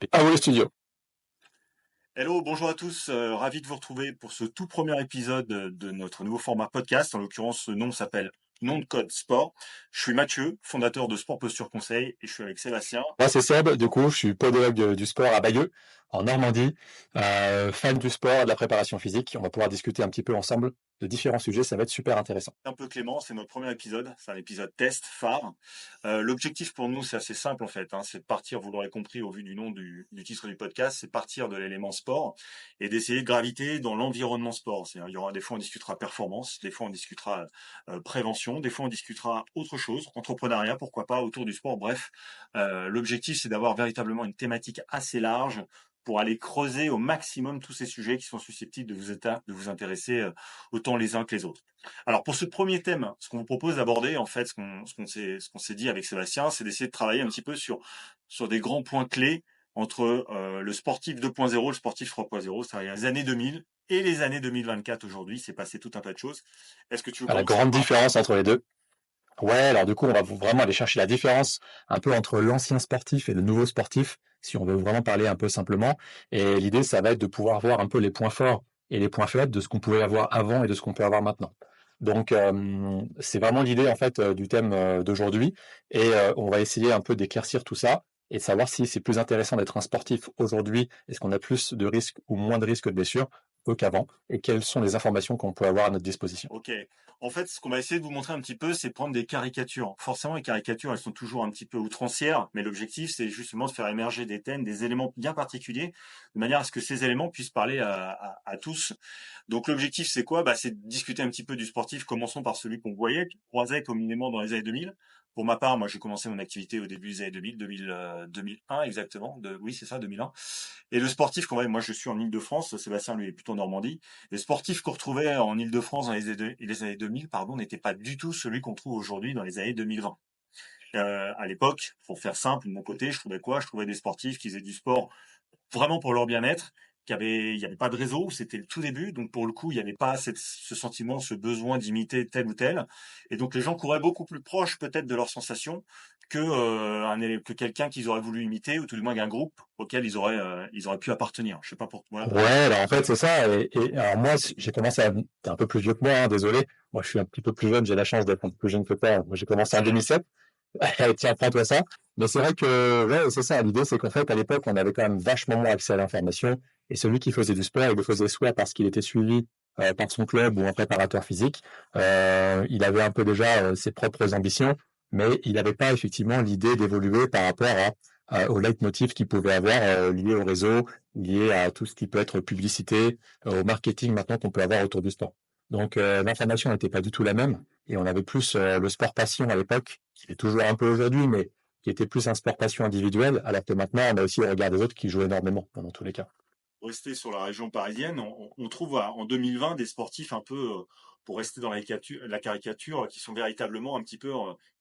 PAO Studio. Hello, bonjour à tous, ravi de vous retrouver pour ce tout premier épisode de notre nouveau format podcast. En l'occurrence, ce nom s'appelle Nom de code sport. Je suis Mathieu, fondateur de Sport Posture Conseil, et je suis avec Sébastien. Moi, c'est Seb. Du coup, je suis podologue du sport à Bayeux, en Normandie, fan du sport et de la préparation physique. On va pouvoir discuter un petit peu ensemble de différents sujets. Ça va être super intéressant. Un peu Clément, c'est notre premier épisode, c'est un épisode test phare. L'objectif pour nous, c'est assez simple en fait, hein, c'est de partir, vous l'aurez compris au vu du nom du titre du podcast, c'est partir de l'élément sport et d'essayer de graviter dans l'environnement sport. C'est-à-dire, il y aura des fois on discutera performance, des fois on discutera prévention, des fois on discutera autre chose, entrepreneuriat, pourquoi pas, autour du sport. Bref, l'objectif c'est d'avoir véritablement une thématique assez large pour aller creuser au maximum tous ces sujets qui sont susceptibles de vous intéresser autant les uns que les autres. Alors pour ce premier thème, ce qu'on vous propose d'aborder, en fait, ce qu'on s'est dit avec Sébastien, c'est d'essayer de travailler un petit peu sur des grands points clés entre le sportif 2.0 et le sportif 3.0, c'est-à-dire les années 2000 et les années 2024 aujourd'hui. C'est passé tout un tas de choses. Est-ce que tu veux La commencer grande par parler différence entre les deux. Ouais, alors du coup, on va vraiment aller chercher la différence un peu entre l'ancien sportif et le nouveau sportif, si on veut vraiment parler un peu simplement. Et l'idée, ça va être de pouvoir voir un peu les points forts et les points faibles de ce qu'on pouvait avoir avant et de ce qu'on peut avoir maintenant. Donc, c'est vraiment l'idée en fait du thème d'aujourd'hui. Et on va essayer un peu d'éclaircir tout ça et de savoir si c'est plus intéressant d'être un sportif aujourd'hui, est-ce qu'on a plus de risques ou moins de risques de blessures qu'avant, et quelles sont les informations qu'on peut avoir à notre disposition. Ok. En fait, ce qu'on va essayer de vous montrer un petit peu, c'est prendre des caricatures. Forcément, les caricatures, elles sont toujours un petit peu outrancières, mais l'objectif, c'est justement de faire émerger des thèmes, des éléments bien particuliers, de manière à ce que ces éléments puissent parler à tous. Donc, l'objectif, c'est quoi? Bah, c'est de discuter un petit peu du sportif. Commençons par celui qu'on voyait, qu'on croisait communément dans les années 2000. Pour ma part, moi, j'ai commencé mon activité au début des années 2001 exactement. Oui, c'est ça, 2001. Et le sportif qu'on voyait, moi, je suis en Île-de-France, Sébastien, lui, est plutôt en Normandie. Les sportifs qu'on retrouvait en Île-de-France dans les années 2000, pardon, n'étaient pas du tout celui qu'on trouve aujourd'hui dans les années 2020. À l'époque, pour faire simple, de mon côté, je trouvais quoi? Je trouvais des sportifs qui faisaient du sport vraiment pour leur bien-être, il n'y avait pas de réseau, c'était le tout début, donc pour le coup, il n'y avait pas ce sentiment, ce besoin d'imiter tel ou tel, et donc les gens couraient beaucoup plus proche peut-être de leurs sensations que quelqu'un qu'ils auraient voulu imiter, ou tout du moins qu'un groupe auquel ils auraient pu appartenir. Je sais pas pour voilà. Ouais, alors en fait, c'est ça. Et alors moi, j'ai commencé à... T'es un peu plus vieux que moi, hein, désolé. Moi, je suis un petit peu plus jeune, j'ai la chance d'être un peu plus jeune que toi. Moi, j'ai commencé en 2007. Tiens, prends-toi ça. Mais c'est vrai que, ouais, c'est ça. L'idée, c'est qu'en fait, à l'époque, on avait quand même vachement moins accès à l'information. Et celui qui faisait du sport, il le faisait soit parce qu'il était suivi par son club ou un préparateur physique. Il avait un peu déjà ses propres ambitions, mais il n'avait pas effectivement l'idée d'évoluer par rapport au leitmotiv qu'il pouvait avoir lié au réseau, lié à tout ce qui peut être publicité, au marketing maintenant qu'on peut avoir autour du sport. Donc l'information n'était pas du tout la même et on avait plus le sport passion à l'époque, qui est toujours un peu aujourd'hui, mais qui était plus un sport passion individuel, alors que maintenant on a aussi le regard des autres qui jouent énormément dans tous les cas. Rester sur la région parisienne, on trouve en 2020 des sportifs un peu, pour rester dans la caricature, qui sont véritablement un petit peu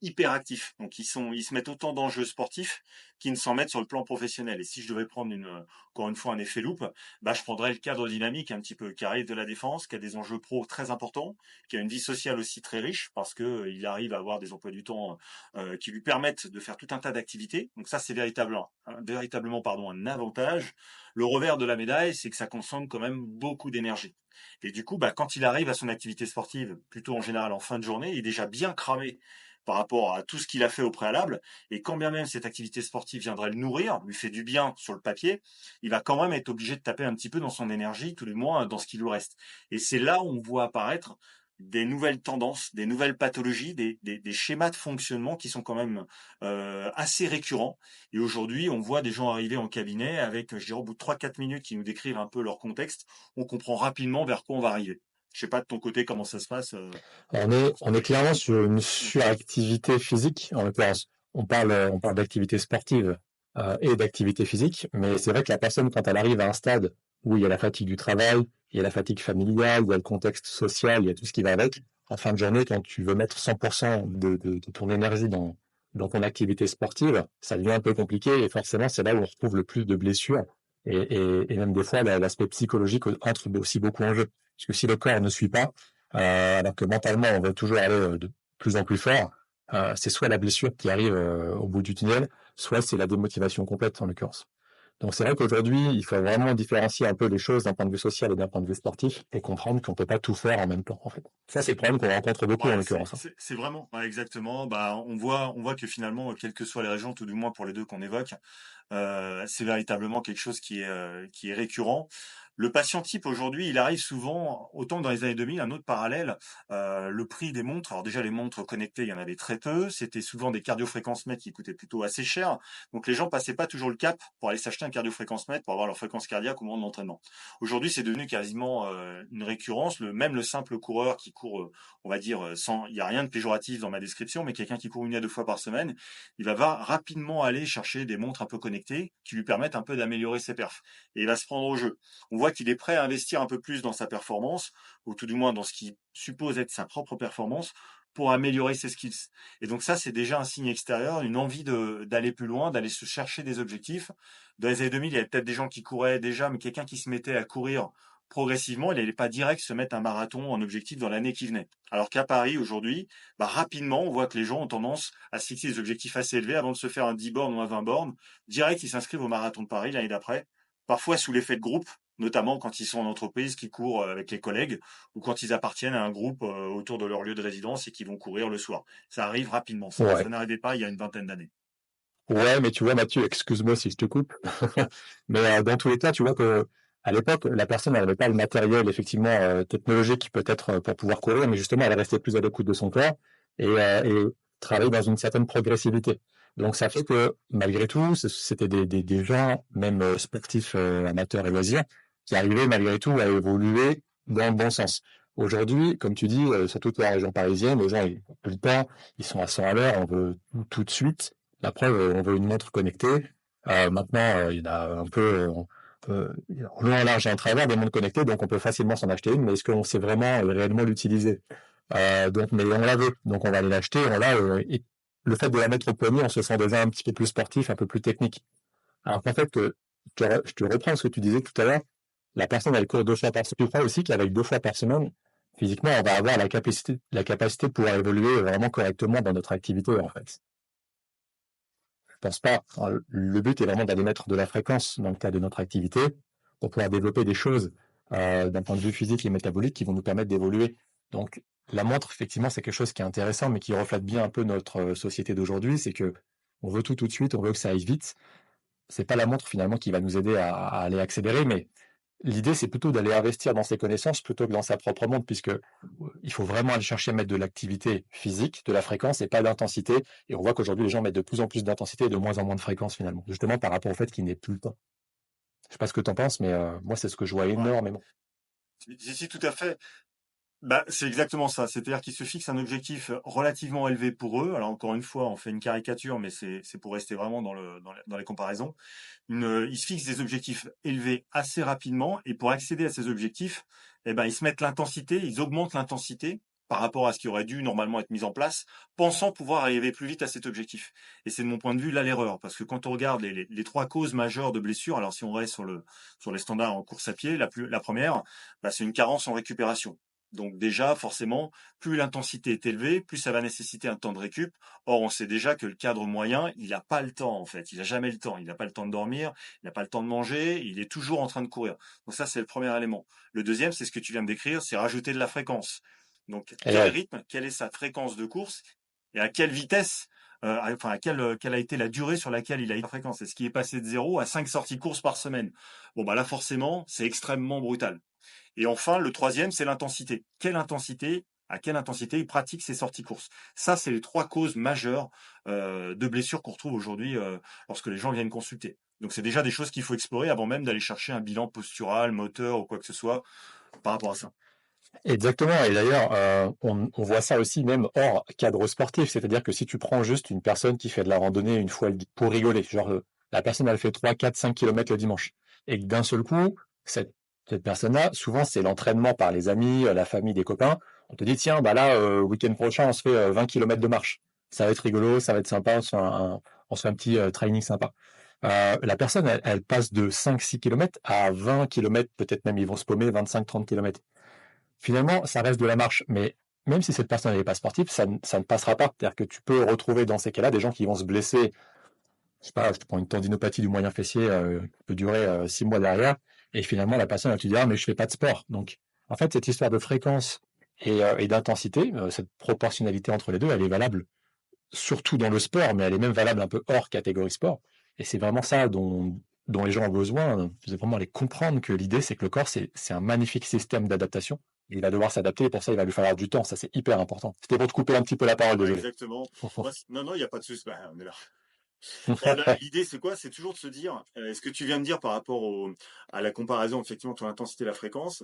hyperactifs. Donc ils se mettent autant d'enjeux sportifs qu'ils ne s'en mettent sur le plan professionnel. Et si je devais prendre encore une fois un effet loupe, bah, je prendrais le cadre dynamique un petit peu, qui arrive de la défense, qui a des enjeux pro très importants, qui a une vie sociale aussi très riche, parce que il arrive à avoir des emplois du temps qui lui permettent de faire tout un tas d'activités. Donc ça, c'est véritablement pardon, un avantage. Le revers de la médaille, c'est que ça consomme quand même beaucoup d'énergie. Et du coup, bah, quand il arrive à son activité sportive, plutôt en général en fin de journée, il est déjà bien cramé par rapport à tout ce qu'il a fait au préalable. Et quand bien même cette activité sportive viendrait le nourrir, lui fait du bien sur le papier, il va quand même être obligé de taper un petit peu dans son énergie, tous les mois, dans ce qui lui reste. Et c'est là où on voit apparaître des nouvelles tendances, des nouvelles pathologies, des schémas de fonctionnement qui sont quand même assez récurrents. Et aujourd'hui, on voit des gens arriver en cabinet avec, je dirais, au bout de 3-4 minutes qui nous décrivent un peu leur contexte, on comprend rapidement vers quoi on va arriver. Je sais pas de ton côté comment ça se passe. On est clairement sur une suractivité physique, en l'occurrence. On parle d'activité sportive et d'activité physique, mais c'est vrai que la personne, quand elle arrive à un stade où il y a la fatigue du travail, il y a la fatigue familiale, il y a le contexte social, il y a tout ce qui va avec, en fin de journée, quand tu veux mettre 100% de ton énergie dans ton activité sportive, ça devient un peu compliqué et forcément, c'est là où on retrouve le plus de blessures et même des fois, l'aspect psychologique entre aussi beaucoup en jeu. Parce que si le corps ne suit pas, alors que mentalement, on veut toujours aller de plus en plus fort. C'est soit la blessure qui arrive au bout du tunnel, soit c'est la démotivation complète en l'occurrence. Donc c'est vrai qu'aujourd'hui, il faut vraiment différencier un peu les choses d'un point de vue social et d'un point de vue sportif et comprendre qu'on peut pas tout faire en même temps, en fait. Ça, c'est le problème qu'on rencontre beaucoup en Ouais, l'occurrence, hein. c'est vraiment, ouais, exactement. Bah, on voit que finalement, quelles que soient les régions, tout du moins pour les deux qu'on évoque, c'est véritablement quelque chose qui est récurrent. Le patient type aujourd'hui, il arrive souvent, autant dans les années 2000, un autre parallèle, le prix des montres. Alors déjà, les montres connectées, il y en avait très peu. C'était souvent des cardiofréquencemètres qui coûtaient plutôt assez cher. Donc les gens passaient pas toujours le cap pour aller s'acheter un cardiofréquencemètre pour avoir leur fréquence cardiaque au moment de l'entraînement. Aujourd'hui, c'est devenu quasiment une récurrence. Même le simple coureur qui court, on va dire, sans, il n'y a rien de péjoratif dans ma description, mais quelqu'un qui court 1 à 2 fois par semaine, il va rapidement aller chercher des montres un peu connectées qui lui permettent un peu d'améliorer ses perfs. Et il va se prendre au jeu. On voit qu'il est prêt à investir un peu plus dans sa performance, ou tout du moins dans ce qui suppose être sa propre performance, pour améliorer ses skills. Et donc ça, c'est déjà un signe extérieur, une envie d'aller plus loin, d'aller se chercher des objectifs. Dans les années 2000, il y avait peut-être des gens qui couraient déjà, mais quelqu'un qui se mettait à courir progressivement, il n'allait pas direct se mettre un marathon en objectif dans l'année qui venait. Alors qu'à Paris, aujourd'hui, bah, rapidement, on voit que les gens ont tendance à se fixer des objectifs assez élevés avant de se faire un 10 bornes ou un 20 bornes. Direct, ils s'inscrivent au marathon de Paris l'année d'après, parfois sous l'effet de groupe, notamment quand ils sont en entreprise, qui courent avec les collègues, ou quand ils appartiennent à un groupe autour de leur lieu de résidence et qui vont courir le soir. Ça arrive rapidement, ça Ouais. n'arrivait pas il y a une vingtaine d'années. Ouais, mais tu vois, Mathieu, excuse-moi si je te coupe. Mais dans tous les cas, tu vois que à l'époque, la personne elle n'avait pas le matériel effectivement technologique peut-être pour pouvoir courir, mais justement, elle restait plus à l'écoute de son corps et travaillait dans une certaine progressivité. Donc ça fait que malgré tout, c'était des gens, même sportifs amateurs et loisirs, qui arrivaient malgré tout à évoluer dans le bon sens. Aujourd'hui, comme tu dis, surtout dans la région parisienne, les gens ils n'ont plus le temps, ils sont à 100 à l'heure, on veut tout de suite. La preuve, on veut une montre connectée. Maintenant, il y en a un peu, en long, en large et en travers des montres connectées, donc on peut facilement s'en acheter une, mais est-ce qu'on sait vraiment réellement l'utiliser? Donc, mais on la veut, donc on va aller l'acheter, on l'a, et le fait de la mettre au poignet, on se sent déjà un petit peu plus sportif, un peu plus technique. Alors qu'en fait, je te reprends ce que tu disais tout à l'heure, la personne, elle court 2 fois par semaine. Tu crois aussi qu'avec 2 fois par semaine, physiquement, on va avoir la capacité de pouvoir évoluer vraiment correctement dans notre activité, en fait. Je pense pas. Alors, le but est vraiment d'aller mettre de la fréquence dans le cadre de notre activité pour pouvoir développer des choses d'un point de vue physique et métabolique qui vont nous permettre d'évoluer. Donc, la montre, effectivement, c'est quelque chose qui est intéressant, mais qui reflète bien un peu notre société d'aujourd'hui. C'est que on veut tout de suite, on veut que ça aille vite. C'est pas la montre finalement qui va nous aider à aller accélérer, mais l'idée c'est plutôt d'aller investir dans ses connaissances plutôt que dans sa propre montre, puisque il faut vraiment aller chercher à mettre de l'activité physique, de la fréquence et pas d'intensité. Et on voit qu'aujourd'hui, les gens mettent de plus en plus d'intensité et de moins en moins de fréquence finalement, justement par rapport au fait qu'il n'est plus le temps. Je sais pas ce que tu en penses, mais moi, c'est ce que je vois Ouais, énormément. si, tout à fait. Bah, c'est exactement ça. C'est-à-dire qu'ils se fixent un objectif relativement élevé pour eux. Alors encore une fois, on fait une caricature, mais c'est pour rester vraiment dans les comparaisons. Ils se fixent des objectifs élevés assez rapidement, et pour accéder à ces objectifs, eh ben, ils se mettent l'intensité, ils augmentent l'intensité par rapport à ce qui aurait dû normalement être mis en place, pensant pouvoir arriver plus vite à cet objectif. Et c'est de mon point de vue là l'erreur, parce que quand on regarde les trois causes majeures de blessures, alors si on reste sur les standards en course à pied, la première, bah, c'est une carence en récupération. Donc déjà, forcément, plus l'intensité est élevée, plus ça va nécessiter un temps de récup. Or, on sait déjà que le cadre moyen, il n'a pas le temps, en fait. Il n'a jamais le temps. Il n'a pas le temps de dormir, il n'a pas le temps de manger, il est toujours en train de courir. Donc ça, c'est le premier élément. Le deuxième, c'est ce que tu viens de décrire, c'est rajouter de la fréquence. Donc, Et quel ouais, rythme, quelle est sa fréquence de course et à quelle vitesse, enfin, quelle a été la durée sur laquelle il a eu la fréquence. Est-ce qu'il est passé de 0 à 5 sorties courses par semaine? Bon, bah là, forcément, c'est extrêmement brutal. Et enfin, le troisième, c'est l'intensité. À quelle intensité il pratique ses sorties courses. Ça, c'est les trois causes majeures de blessures qu'on retrouve aujourd'hui lorsque les gens viennent consulter. Donc, c'est déjà des choses qu'il faut explorer avant même d'aller chercher un bilan postural, moteur ou quoi que ce soit par rapport à ça. exactement. Et d'ailleurs, on voit ça aussi même hors cadre sportif. C'est-à-dire que si tu prends juste une personne qui fait de la randonnée une fois pour rigoler, genre la personne elle fait 3, 4, 5 kilomètres le dimanche, et que d'un seul coup, cette personne-là, souvent c'est l'entraînement par les amis, la famille, des copains. On te dit, tiens, bah là, week-end prochain, on se fait 20 kilomètres de marche. Ça va être rigolo, ça va être sympa, on se fait un petit training sympa. La personne, elle passe de 5-6 kilomètres à 20 kilomètres, peut-être même ils vont se paumer 25-30 kilomètres. Finalement, ça reste de la marche, mais même si cette personne n'est pas sportive, ça ne passera pas. C'est-à-dire que tu peux retrouver dans ces cas-là des gens qui vont se blesser je sais pas, je te prends une tendinopathie du moyen fessier qui peut durer 6 mois derrière, et finalement la personne elle te dit ah mais je fais pas de sport. Donc en fait cette histoire de fréquence et d'intensité, cette proportionnalité entre les deux, elle est valable surtout dans le sport, mais elle est même valable un peu hors catégorie sport. Et c'est vraiment ça dont les gens ont besoin. C'est vraiment les comprendre que l'idée c'est que le corps c'est un magnifique système d'adaptation. Il va devoir s'adapter et pour ça il va lui falloir du temps. Ça c'est hyper important. C'était pour te couper un petit peu la parole, Ouais, désolé. exactement. Non, non, il n'y a pas de souci. Bah, on est là. L'idée, c'est quoi? C'est toujours de se dire, ce que tu viens de dire par rapport à la comparaison, effectivement, entre l'intensité et la fréquence.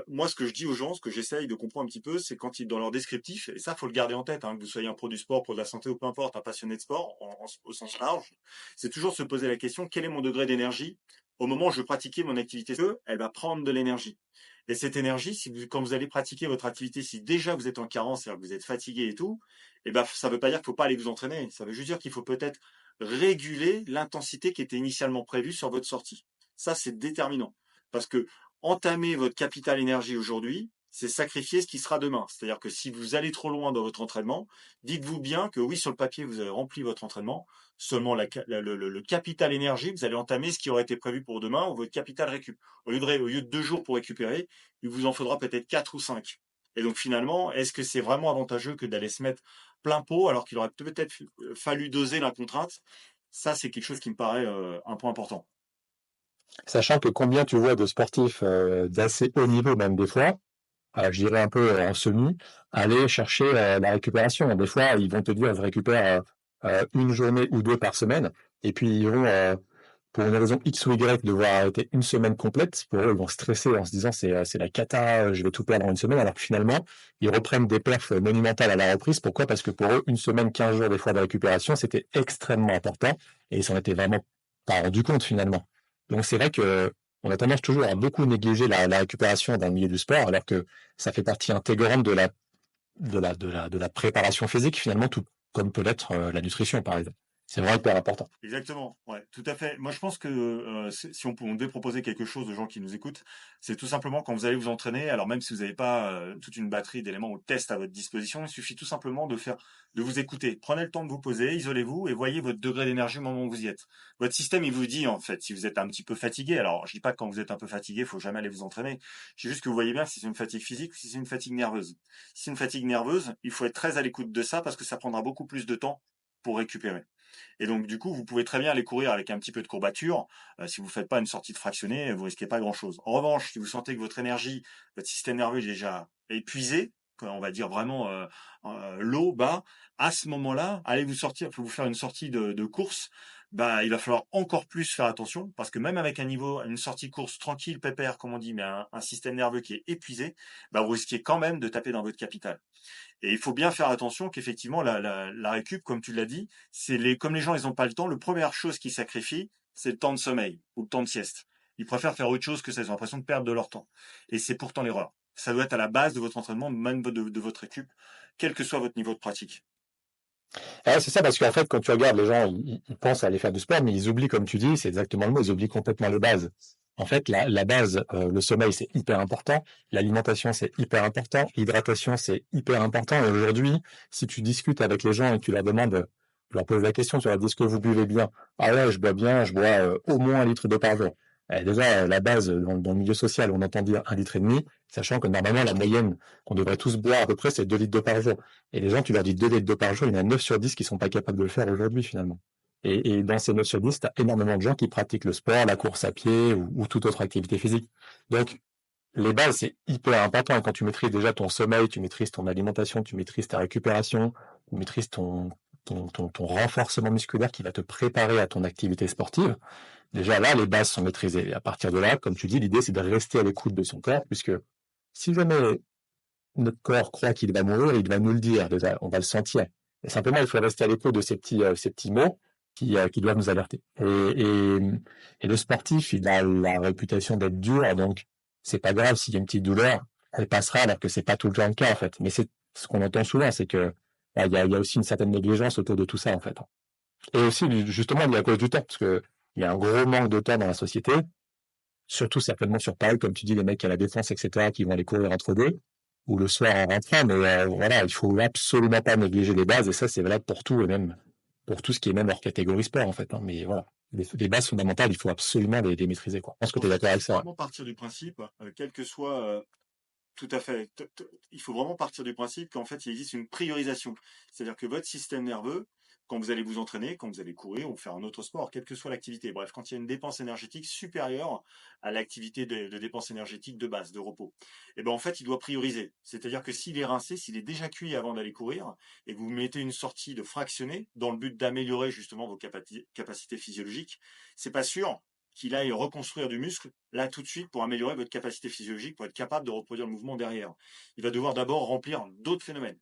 Moi, ce que je dis aux gens, ce que j'essaye de comprendre un petit peu, c'est quand ils, dans leur descriptif, et ça, faut le garder en tête, hein, que vous soyez un pro du sport, pro de la santé ou peu importe, un passionné de sport, au sens large, c'est toujours se poser la question, quel est mon degré d'énergie au moment où je pratiquais mon activité? Elle va prendre de l'énergie. Et cette énergie, si vous, quand vous allez pratiquer votre activité, si déjà vous êtes en carence, c'est-à-dire que vous êtes fatigué et tout, eh ben, ça veut pas dire qu'il faut pas aller vous entraîner. Ça veut juste dire qu'il faut peut-être réguler l'intensité qui était initialement prévue sur votre sortie. Ça, c'est déterminant. Parce que entamer votre capital énergie aujourd'hui, c'est sacrifier ce qui sera demain. C'est-à-dire que si vous allez trop loin dans votre entraînement, dites-vous bien que oui, sur le papier, vous avez rempli votre entraînement, seulement le capital énergie, vous allez entamer ce qui aurait été prévu pour demain ou votre capital récup. Au lieu de 2 jours pour récupérer, il vous en faudra peut-être 4 ou 5. Et donc finalement, est-ce que c'est vraiment avantageux que d'aller se mettre plein pot alors qu'il aurait peut-être fallu doser la contrainte? Ça, c'est quelque chose qui me paraît un point important. Sachant que combien tu vois de sportifs d'assez haut niveau, même des fois, je dirais un peu en semi, aller chercher la récupération. Des fois, ils vont te dire, je récupère une journée ou deux par semaine, et puis ils vont, pour une raison X ou Y, devoir arrêter une semaine complète. Pour eux, ils vont stresser en se disant, c'est la cata, je vais tout perdre en une semaine, alors que finalement, ils reprennent des perfs monumentales à la reprise. Pourquoi? Parce que pour eux, une semaine, 15 jours des fois de récupération, c'était extrêmement important, et ils s'en étaient vraiment pas rendu compte finalement. Donc c'est vrai que on a tendance toujours à beaucoup négliger la récupération dans le milieu du sport, alors que ça fait partie intégrante de la préparation physique, finalement, tout comme peut l'être la nutrition, par exemple. C'est vraiment hyper important. Exactement, ouais, tout à fait. Moi, je pense que si on devait proposer quelque chose aux gens qui nous écoutent, c'est tout simplement quand vous allez vous entraîner, alors même si vous n'avez pas toute une batterie d'éléments ou de tests à votre disposition, il suffit tout simplement de vous écouter. Prenez le temps de vous poser, isolez-vous et voyez votre degré d'énergie au moment où vous y êtes. Votre système, il vous dit en fait, si vous êtes un petit peu fatigué. Alors, je dis pas que quand vous êtes un peu fatigué, il faut jamais aller vous entraîner. Je dis juste que vous voyez bien si c'est une fatigue physique ou si c'est une fatigue nerveuse. Si c'est une fatigue nerveuse, il faut être très à l'écoute de ça parce que ça prendra beaucoup plus de temps pour récupérer. Et donc, du coup, vous pouvez très bien aller courir avec un petit peu de courbature. Si vous ne faites pas une sortie de fractionné, vous risquez pas grand-chose. En revanche, si vous sentez que votre énergie, votre système nerveux est déjà épuisé, on va dire vraiment low, bas, à ce moment-là, allez vous faire une sortie de course. Bah, il va falloir encore plus faire attention parce que même avec une sortie course tranquille, pépère, comme on dit, mais un système nerveux qui est épuisé, bah, vous risquez quand même de taper dans votre capital. Et il faut bien faire attention qu'effectivement, la récup, comme tu l'as dit, comme les gens, ils n'ont pas le temps, la première chose qu'ils sacrifient, c'est le temps de sommeil ou le temps de sieste. Ils préfèrent faire autre chose que ça. Ils ont l'impression de perdre de leur temps. Et c'est pourtant l'erreur. Ça doit être à la base de votre entraînement, même de votre récup, quel que soit votre niveau de pratique. C'est ça, parce qu'en fait, quand tu regardes, les gens, ils pensent à aller faire du sport, mais ils oublient, comme tu dis, c'est exactement le mot, ils oublient complètement les bases. En fait, la base, le sommeil, c'est hyper important. L'alimentation, c'est hyper important. L'hydratation, c'est hyper important. Et aujourd'hui, si tu discutes avec les gens et que tu leur demandes, tu leur poses la question, tu leur dis, est-ce que vous buvez bien? Ah ouais, je bois bien, je bois au moins 1 litre d'eau par jour. Déjà, la base, dans le milieu social, on entend dire 1,5 litre, sachant que normalement, la moyenne qu'on devrait tous boire à peu près, c'est 2 litres d'eau par jour. Et les gens, tu leur dis 2 litres d'eau par jour, il y en a 9 sur 10 qui sont pas capables de le faire aujourd'hui, finalement. Et dans ces 9 sur 10, tu as énormément de gens qui pratiquent le sport, la course à pied ou toute autre activité physique. Donc, les bases, c'est hyper important. Et quand tu maîtrises déjà ton sommeil, tu maîtrises ton alimentation, tu maîtrises ta récupération, tu maîtrises ton renforcement musculaire qui va te préparer à ton activité sportive, déjà là, les bases sont maîtrisées. Et à partir de là, comme tu dis, l'idée, c'est de rester à l'écoute de son corps, puisque si jamais notre corps croit qu'il va mourir, il va nous le dire déjà, on va le sentir. Et simplement, il faut rester à l'écoute de ces petits mots qui doivent nous alerter. Et le sportif, il a la réputation d'être dur, donc c'est pas grave s'il y a une petite douleur, elle passera, alors que c'est pas tout le temps le cas en fait. Mais c'est ce qu'on entend souvent, c'est que il y a aussi une certaine négligence autour de tout ça en fait. Et aussi justement, il y a à cause du temps, parce que il y a un gros manque de temps dans la société, surtout certainement sur Paris, comme tu dis, les mecs à la défense, etc., qui vont aller courir entre deux ou le soir en rentrant, mais voilà, il faut absolument pas négliger les bases, et ça, c'est valable pour tout, et même pour tout ce qui est même hors catégorie sport, en fait, hein. Mais voilà, les bases fondamentales, il faut absolument les maîtriser, quoi. Je pense que En tu es fait, d'accord il avec faut ça, ouais. vraiment partir du principe, quel que soit tout à fait. Il faut vraiment partir du principe qu'en fait, il existe une priorisation. C'est-à-dire que votre système nerveux, quand vous allez vous entraîner, quand vous allez courir ou faire un autre sport, quelle que soit l'activité, bref, quand il y a une dépense énergétique supérieure à l'activité de dépense énergétique de base, de repos, et ben en fait, il doit prioriser. C'est-à-dire que s'il est rincé, s'il est déjà cuit avant d'aller courir, et que vous mettez une sortie de fractionné dans le but d'améliorer justement vos capacités physiologiques, c'est pas sûr qu'il aille reconstruire du muscle là tout de suite pour améliorer votre capacité physiologique, pour être capable de reproduire le mouvement derrière. Il va devoir d'abord remplir d'autres phénomènes,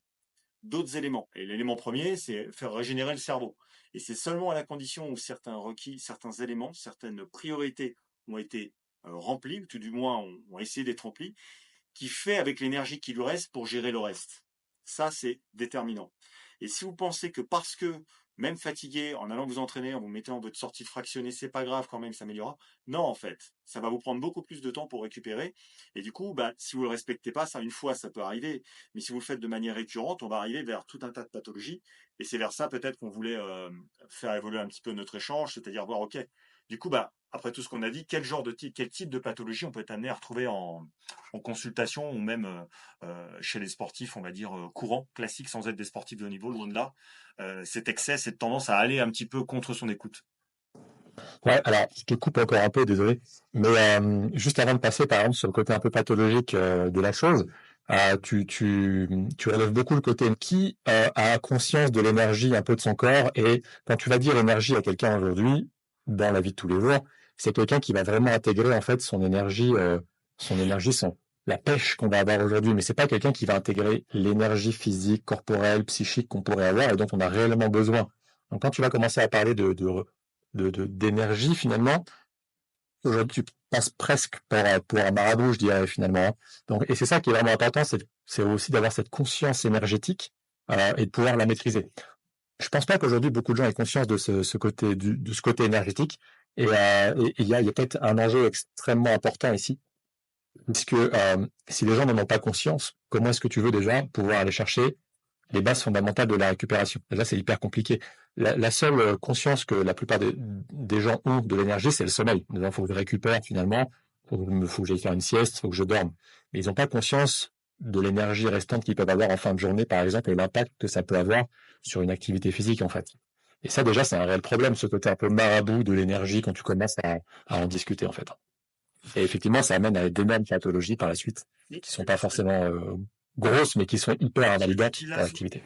d'autres éléments. Et l'élément premier, c'est faire régénérer le cerveau. Et c'est seulement à la condition où certains requis, certains éléments, certaines priorités ont été remplis, ou tout du moins ont essayé d'être remplis, qui fait avec l'énergie qui lui reste pour gérer le reste. Ça, c'est déterminant. Et si vous pensez que parce que, même fatigué, en allant vous entraîner, en vous mettant votre sortie de fractionné, c'est pas grave quand même, ça améliorera. Non, en fait, ça va vous prendre beaucoup plus de temps pour récupérer. Et du coup, bah, si vous le respectez pas, ça, une fois, ça peut arriver. Mais si vous le faites de manière récurrente, on va arriver vers tout un tas de pathologies. Et c'est vers ça, peut-être, qu'on voulait faire évoluer un petit peu notre échange, c'est-à-dire voir, OK, du coup, bah, après tout ce qu'on a dit, quel type de pathologie on peut être amené à retrouver en consultation ou même chez les sportifs, on va dire, courants, classiques, sans être des sportifs de haut niveau, loin de là, cet excès, cette tendance à aller un petit peu contre son écoute. Ouais, alors, je te coupe encore un peu, désolé. Mais juste avant de passer, par exemple, sur le côté un peu pathologique de la chose, tu relèves beaucoup le côté qui a conscience de l'énergie un peu de son corps. Et quand tu vas dire énergie à quelqu'un aujourd'hui, dans la vie de tous les jours, c'est quelqu'un qui va vraiment intégrer en fait son énergie, la pêche qu'on va avoir aujourd'hui. Mais c'est pas quelqu'un qui va intégrer l'énergie physique, corporelle, psychique qu'on pourrait avoir et dont on a réellement besoin. Donc quand tu vas commencer à parler d'énergie finalement. Aujourd'hui, tu passes presque pour un marabout, je dirais finalement, hein. Donc, et c'est ça qui est vraiment important, c'est aussi d'avoir cette conscience énergétique et de pouvoir la maîtriser. Je pense pas qu'aujourd'hui beaucoup de gens aient conscience de ce côté de ce côté énergétique. Et il y a peut-être un enjeu extrêmement important ici, puisque si les gens n'en ont pas conscience, comment est-ce que tu veux déjà pouvoir aller chercher les bases fondamentales de la récupération? Déjà, c'est hyper compliqué. La seule conscience que la plupart des gens ont de l'énergie, c'est le sommeil. Il faut que je récupère finalement, faut que j'aille faire une sieste, faut que je dorme. Mais ils n'ont pas conscience de l'énergie restante qu'ils peuvent avoir en fin de journée, par exemple, et l'impact que ça peut avoir sur une activité physique, en fait. Et ça, déjà, c'est un réel problème, ce côté un peu marabout de l'énergie quand tu commences à en discuter, en fait. Et effectivement, ça amène à d'énormes pathologies par la suite, Et qui sont pas forcément grosses, mais qui sont hyper ce que tu dis invalidantes là, pour l'activité.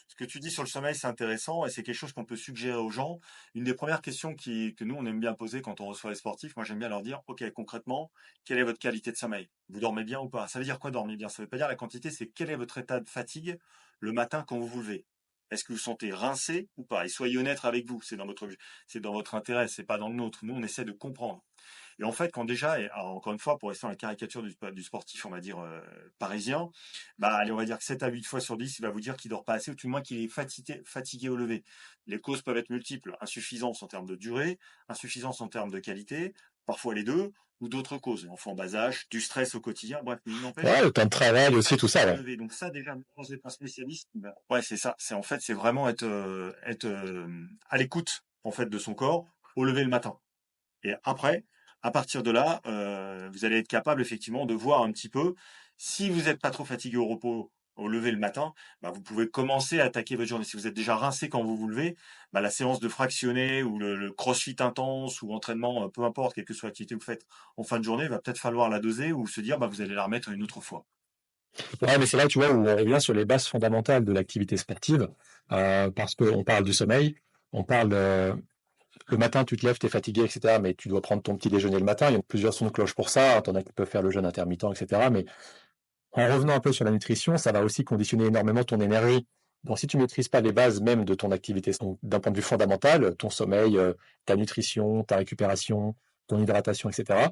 ce que tu dis sur le sommeil, c'est intéressant et c'est quelque chose qu'on peut suggérer aux gens. Une des premières questions que nous, on aime bien poser quand on reçoit les sportifs, moi j'aime bien leur dire, OK, concrètement, quelle est votre qualité de sommeil? Vous dormez bien ou pas? Ça veut dire quoi dormir bien? Ça veut pas dire la quantité, c'est quel est votre état de fatigue le matin quand vous vous levez? Est-ce que vous vous sentez rincé ou pas? Et soyez honnête avec vous, c'est dans votre intérêt, c'est pas dans le nôtre. Nous, on essaie de comprendre. Et en fait, quand déjà, et alors, encore une fois, pour rester dans la caricature du sportif, on va dire parisien, bah allez, on va dire que 7 à 8 fois sur 10, il va vous dire qu'il dort pas assez, ou tout du moins qu'il est fatigué au lever. Les causes peuvent être multiples, insuffisance en termes de durée, insuffisance en termes de qualité, parfois les deux, ou d'autres causes, enfant en bas âge, du stress au quotidien, bref, mais il n'empêche Ouais, le temps de travail d'être aussi, tout ça, fatigué au ouais. lever. Donc ça, déjà, quand vous êtes un spécialiste, bah, ouais, c'est ça. C'est en fait, c'est vraiment être à l'écoute en fait de son corps au lever le matin. Et après, à partir de là, vous allez être capable effectivement de voir un petit peu si vous n'êtes pas trop fatigué au repos au lever le matin, bah, vous pouvez commencer à attaquer votre journée. Si vous êtes déjà rincé quand vous vous levez, bah, la séance de fractionné ou le crossfit intense ou entraînement, peu importe, quelle que soit l'activité que vous faites en fin de journée, il va peut-être falloir la doser ou se dire bah, vous allez la remettre une autre fois. Ouais, mais c'est là, tu vois, où on revient sur les bases fondamentales de l'activité sportive, parce qu'on parle du sommeil, on parle le matin, tu te lèves, tu es fatigué, etc., mais tu dois prendre ton petit déjeuner le matin. Il y a plusieurs sons de cloche pour ça. T'en as qui peuvent faire le jeûne intermittent, etc. Mais en revenant un peu sur la nutrition, ça va aussi conditionner énormément ton énergie. Donc, si tu maîtrises pas les bases même de ton activité, donc, d'un point de vue fondamental, ton sommeil, ta nutrition, ta récupération, ton hydratation, etc.,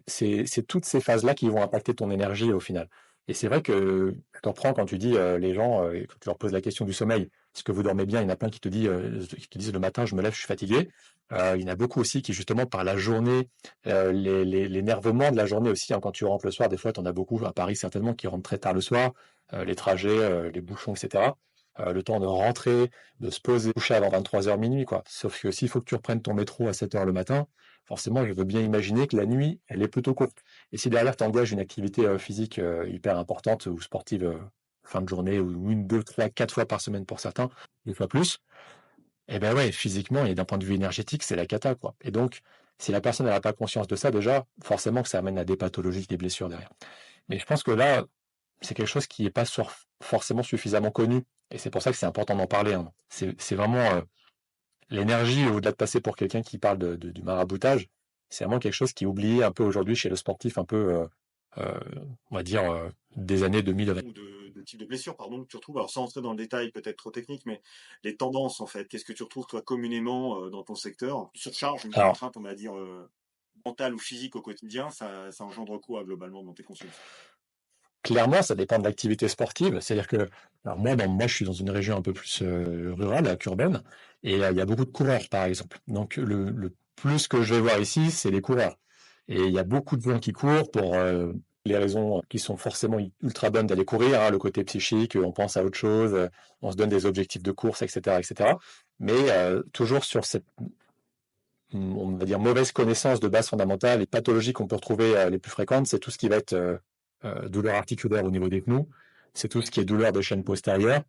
c'est toutes ces phases-là qui vont impacter ton énergie au final. Et c'est vrai que je t'en prends quand tu dis les gens, quand tu leur poses la question du sommeil, est-ce que vous dormez bien? Il y en a plein qui te disent le matin, je me lève, je suis fatigué. Il y en a beaucoup aussi qui, justement, par la journée, l'énervement de la journée aussi, hein, quand tu rentres le soir, des fois, tu en as beaucoup à Paris certainement qui rentrent très tard le soir, les trajets, les bouchons, etc. le temps de rentrer, de se poser, coucher avant 23h minuit, quoi. Sauf que s'il faut que tu reprennes ton métro à 7h le matin, forcément, je veux bien imaginer que la nuit, elle est plutôt courte. Et si derrière, tu engages une activité physique hyper importante ou sportive fin de journée, ou une, deux, trois, quatre fois par semaine pour certains, des fois plus, eh ben ouais, physiquement et d'un point de vue énergétique, c'est la cata, quoi. Et donc, si la personne n'a pas conscience de ça, déjà, forcément que ça amène à des pathologies, des blessures derrière. Mais je pense que là, c'est quelque chose qui n'est pas forcément suffisamment connu. Et c'est pour ça que c'est important d'en parler, hein. C'est vraiment l'énergie, au-delà de passer pour quelqu'un qui parle du maraboutage, c'est vraiment quelque chose qui est oublié un peu aujourd'hui chez le sportif, un peu, euh, on va dire, des années 2020. Ou de type de blessure, pardon, que tu retrouves, alors sans entrer dans le détail peut-être trop technique, mais les tendances en fait, qu'est-ce que tu retrouves toi communément dans ton secteur? Surcharge, une Alors, contrainte, on va dire, mentale ou physique au quotidien, ça engendre quoi globalement dans tes consultes? clairement, ça dépend de l'activité sportive. C'est-à-dire que, alors moi, je suis dans une région un peu plus rurale, urbaine, et il y a beaucoup de coureurs, par exemple. Donc, le plus que je vais voir ici, c'est les coureurs. Et il y a beaucoup de gens qui courent pour les raisons qui sont forcément ultra bonnes d'aller courir, hein, le côté psychique, on pense à autre chose, on se donne des objectifs de course, etc., etc. Mais toujours sur cette, on va dire, mauvaise connaissance de base fondamentale, les pathologies qu'on peut retrouver les plus fréquentes, c'est tout ce qui va être douleur articulaire au niveau des genoux, c'est tout ce qui est douleur des chaînes postérieures,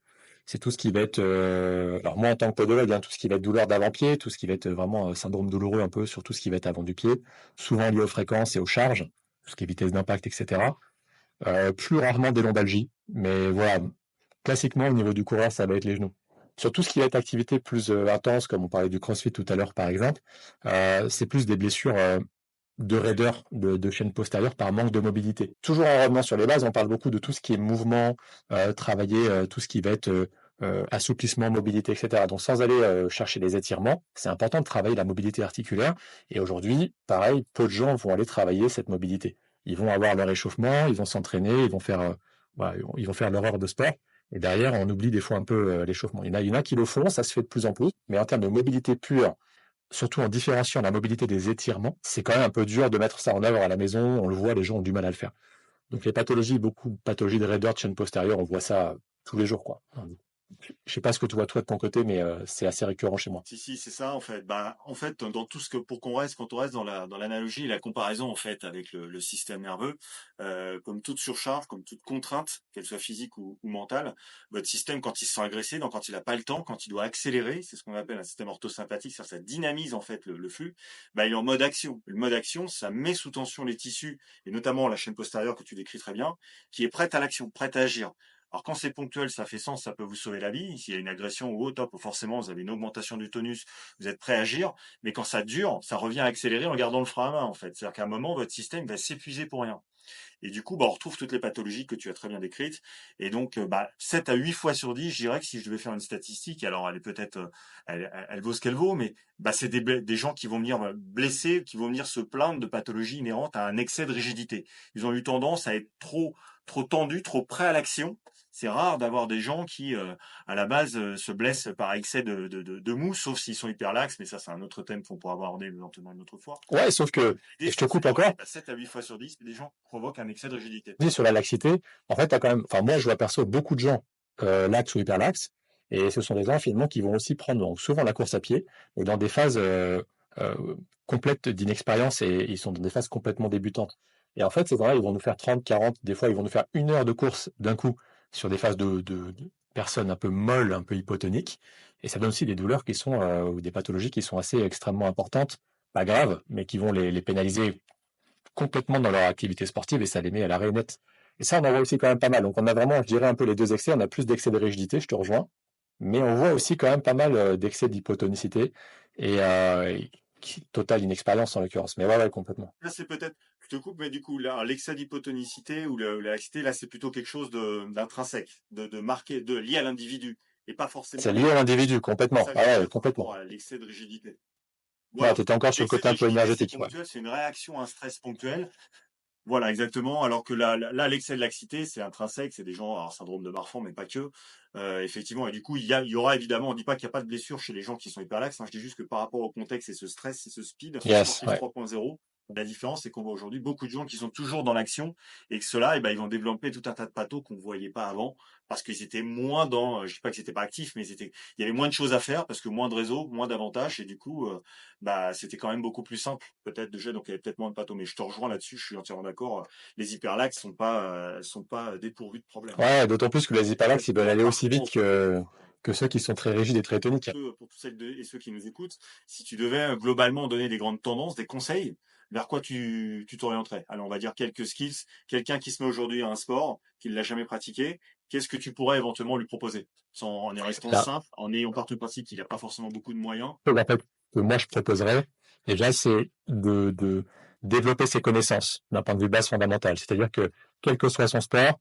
c'est tout ce qui va être, alors moi en tant que podologue, hein, tout ce qui va être douleur d'avant-pied, tout ce qui va être vraiment syndrome douloureux un peu sur tout ce qui va être avant du pied, souvent lié aux fréquences et aux charges, tout ce qui est vitesse d'impact, etc. Plus rarement des lombalgies, mais voilà, classiquement au niveau du coureur, ça va être les genoux. Sur tout ce qui va être activité plus intense, comme on parlait du CrossFit tout à l'heure par exemple, c'est plus des blessures de raideur de chaîne postérieure par manque de mobilité. Toujours en revenant sur les bases, on parle beaucoup de tout ce qui est mouvement, travailler tout ce qui va être assouplissement, mobilité, etc. Donc sans aller chercher les étirements, c'est important de travailler la mobilité articulaire. Et aujourd'hui, pareil, peu de gens vont aller travailler cette mobilité. Ils vont avoir leur échauffement, ils vont s'entraîner, ils vont faire, voilà, ils vont faire leur heure de sport. Et derrière, on oublie des fois un peu l'échauffement. Il y en a qui le font, ça se fait de plus en plus. Mais en termes de mobilité pure, surtout en différenciant la mobilité des étirements, c'est quand même un peu dur de mettre ça en œuvre à la maison. On le voit, les gens ont du mal à le faire. Donc les pathologies, beaucoup de pathologies de raideur de chaîne postérieure, on voit ça tous les jours, quoi. Je sais pas ce que tu vois toi de ton côté, mais c'est assez récurrent chez moi. Si, si, c'est ça, en fait. Bah, en fait, dans tout ce que, pour qu'on reste, quand on reste dans l'analogie et la comparaison, en fait, avec le système nerveux, comme toute surcharge, comme toute contrainte, qu'elle soit physique ou mentale, votre système, quand il se sent agressé, donc quand il n'a pas le temps, quand il doit accélérer, c'est ce qu'on appelle un système orthosympathique, ça dynamise, en fait, le flux, bah, il est en mode action. Le mode action, ça met sous tension les tissus, et notamment la chaîne postérieure que tu décris très bien, qui est prête à l'action, prête à agir. Alors quand c'est ponctuel, ça fait sens, ça peut vous sauver la vie. S'il y a une agression ou autre, top, forcément, vous avez une augmentation du tonus, vous êtes prêt à agir. Mais quand ça dure, ça revient à accélérer en gardant le frein à main, en fait. C'est-à-dire qu'à un moment, votre système va s'épuiser pour rien. Et du coup, bah, on retrouve toutes les pathologies que tu as très bien décrites. Et donc, bah, 7 à 8 fois sur 10, je dirais que si je devais faire une statistique, alors elle est peut-être, elle vaut ce qu'elle vaut, mais bah, c'est des gens qui vont venir blesser, qui vont venir se plaindre de pathologies inhérentes à un excès de rigidité. Ils ont eu tendance à être trop tendus, trop prêts à l'action. C'est rare d'avoir des gens qui, à la base, se blessent par excès de mou, sauf s'ils sont hyperlaxes, mais ça, c'est un autre thème qu'on pourra aborder éventuellement une autre fois. Ouais, sauf que, L'idée, et je te c'est de se coupe dire, encore, ok, bah, 7 à 8 fois sur 10, des gens qui provoquent un excès de rigidité. dis sur la laxité, en fait, t'as quand même, enfin moi je vois perso beaucoup de gens lax ou hyperlax, et ce sont des gens finalement qui vont aussi prendre donc, souvent la course à pied, et dans des phases euh, complètes d'inexpérience, et ils sont dans des phases complètement débutantes. Et en fait, ces gens-là, ils vont nous faire 30, 40, des fois ils vont nous faire 1 heure de course d'un coup sur des phases de personnes un peu molles, un peu hypotoniques, et ça donne aussi des douleurs qui sont, ou des pathologies qui sont assez extrêmement importantes, pas graves, mais qui vont les pénaliser complètement dans leur activité sportive et ça les met à l'arrêt net. Et ça, on en voit aussi quand même pas mal. Donc on a vraiment, je dirais, un peu les deux excès. On a plus d'excès de rigidité, je te rejoins, mais on voit aussi quand même pas mal d'excès d'hypotonicité et totale inexpérience en l'occurrence. Mais ouais, ouais, complètement. Là, c'est peut-être, je te coupe, mais du coup, là, l'excès d'hypotonicité ou la laxité, là, c'est plutôt quelque chose d'intrinsèque, de marqué, lié à l'individu, et pas C'est forcément lié lié à à l'individu, c'est complètement. ça que Ah je veux ouais, dire par complètement. rapport à l'excès de rigidité. Ouais, Voilà. t'étais encore sur le L'excès côté de un peu rigidité, c'est énergétique. Ouais. ponctuel, c'est une réaction à un stress ponctuel. Voilà, exactement. Alors que là, l'excès de laxité, c'est intrinsèque, c'est des gens, alors syndrome de Marfan, mais pas que. Effectivement, et du coup, il y aura évidemment, on dit pas qu'il n'y a pas de blessure chez les gens qui sont hyperlaxes, hein, je dis juste que par rapport au contexte et ce stress et ce speed, ce Yes, sportif ouais. 3.0, La différence, c'est qu'on voit aujourd'hui beaucoup de gens qui sont toujours dans l'action et que ceux-là, ils vont développer tout un tas de pathos qu'on ne voyait pas avant parce qu'ils étaient moins dans, je dis pas qu'ils n'étaient pas actifs, mais il y avait moins de choses à faire parce que moins de réseaux, moins d'avantages et du coup, c'était quand même beaucoup plus simple peut-être de gérer, donc il y avait peut-être moins de pathos. Mais je te rejoins là-dessus, je suis entièrement d'accord. Les hyperlaxes sont pas dépourvus de problèmes. Ouais, d'autant plus que les hyperlaxes, ils veulent Alors aller par aussi vite contre, que ceux qui sont très rigides et très toniques. pour tous celles et ceux qui nous écoutent, si tu devais globalement donner des grandes tendances, des conseils, vers quoi tu t'orienterais? Alors, on va dire quelques skills. Quelqu'un qui se met aujourd'hui à un sport, qui ne l'a jamais pratiqué, qu'est-ce que tu pourrais éventuellement lui proposer? En y restant Là, simple, en ayant par le principe qu'il n'a pas forcément beaucoup de moyens. en fait, que moi je proposerais, déjà, c'est de développer ses connaissances d'un point de vue base fondamental. C'est-à-dire que, quel que soit son sport,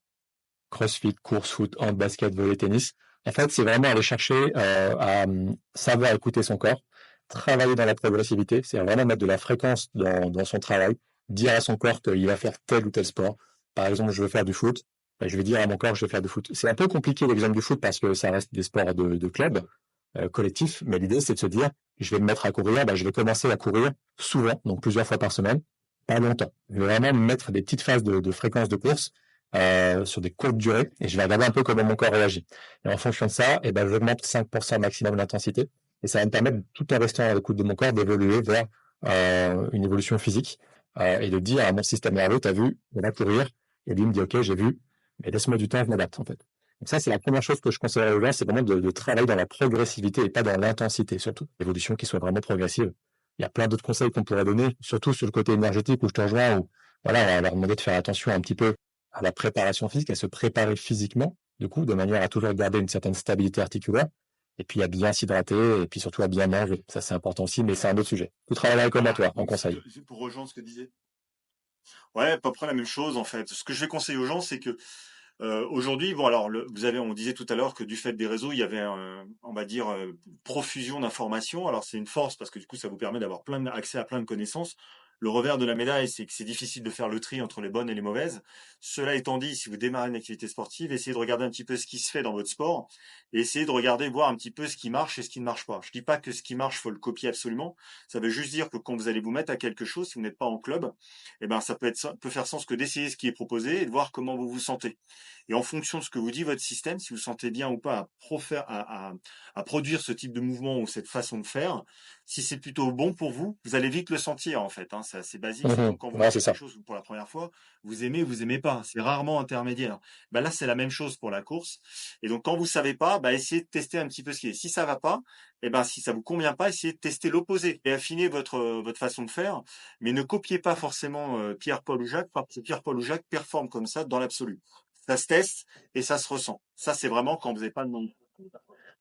crossfit, course, foot, hand, basket, volley, tennis, en fait, c'est vraiment aller chercher à savoir écouter son corps, travailler dans la progressivité, c'est vraiment mettre de la fréquence dans son travail, dire à son corps qu'il va faire tel ou tel sport. Par exemple, je veux faire du foot, ben, je vais dire à mon corps que je vais faire du foot. C'est un peu compliqué l'exemple du foot parce que ça reste des sports de club, collectif, mais l'idée c'est de se dire, je vais me mettre à courir, ben, je vais commencer à courir souvent, donc plusieurs fois par semaine, pas longtemps. Je vais vraiment me mettre des petites phases de fréquence de course sur des courtes durées et je vais regarder un peu comment mon corps réagit. Et en fonction de ça, eh ben, j'augmente 5% maximum l'intensité et ça va me permettre, tout en restant à l'écoute de mon corps, d'évoluer vers une évolution physique et de dire à mon système nerveux, t'as vu, on va courir. Et lui me dit, ok, j'ai vu, mais laisse-moi du temps, je m'adapte en fait. Donc ça, c'est la première chose que je conseillerais aux gens, c'est vraiment de travailler dans la progressivité et pas dans l'intensité, surtout. L'évolution qui soit vraiment progressive. Il y a plein d'autres conseils qu'on pourrait donner, surtout sur le côté énergétique où je te rejoins, où voilà, on va leur demander de faire attention un petit peu à la préparation physique, à se préparer physiquement, du coup, de manière à toujours garder une certaine stabilité articulaire, et puis à bien s'hydrater, et puis surtout à bien manger. Ça, c'est important aussi, mais c'est un autre sujet. Tout travail Voilà. réclamatoire, en Donc, conseil. pour rejoindre ce que disait. Ouais, à peu près la même chose en fait. Ce que je vais conseiller aux gens, c'est que aujourd'hui, bon alors, on disait tout à l'heure que du fait des réseaux, il y avait, on va dire, profusion d'informations. Alors c'est une force parce que du coup, ça vous permet d'avoir accès à plein de connaissances. Le revers de la médaille, c'est que c'est difficile de faire le tri entre les bonnes et les mauvaises. Cela étant dit, si vous démarrez une activité sportive, essayez de regarder un petit peu ce qui se fait dans votre sport et essayez de regarder, voir un petit peu ce qui marche et ce qui ne marche pas. Je dis pas que ce qui marche, faut le copier absolument. Ça veut juste dire que quand vous allez vous mettre à quelque chose, si vous n'êtes pas en club, eh ben peut faire sens que d'essayer ce qui est proposé et de voir comment vous vous sentez. Et en fonction de ce que vous dit votre système, si vous sentez bien ou pas à produire ce type de mouvement ou cette façon de faire, si c'est plutôt bon pour vous, vous allez vite le sentir en fait. Hein, c'est assez basique. C'est Mhm. comme quand vous Ouais, faites c'est quelque ça. chose pour la première fois, vous aimez pas. C'est rarement intermédiaire. Ben là, c'est la même chose pour la course. Et donc quand vous savez pas, essayez de tester un petit peu ce qui est. Si ça va pas, si ça vous convient pas, essayez de tester l'opposé et affiner votre façon de faire. Mais ne copiez pas forcément Pierre, Paul ou Jacques, parce que Pierre, Paul ou Jacques performent comme ça dans l'absolu. Ça se teste et ça se ressent. Ça, c'est vraiment quand vous n'avez pas de nom. Le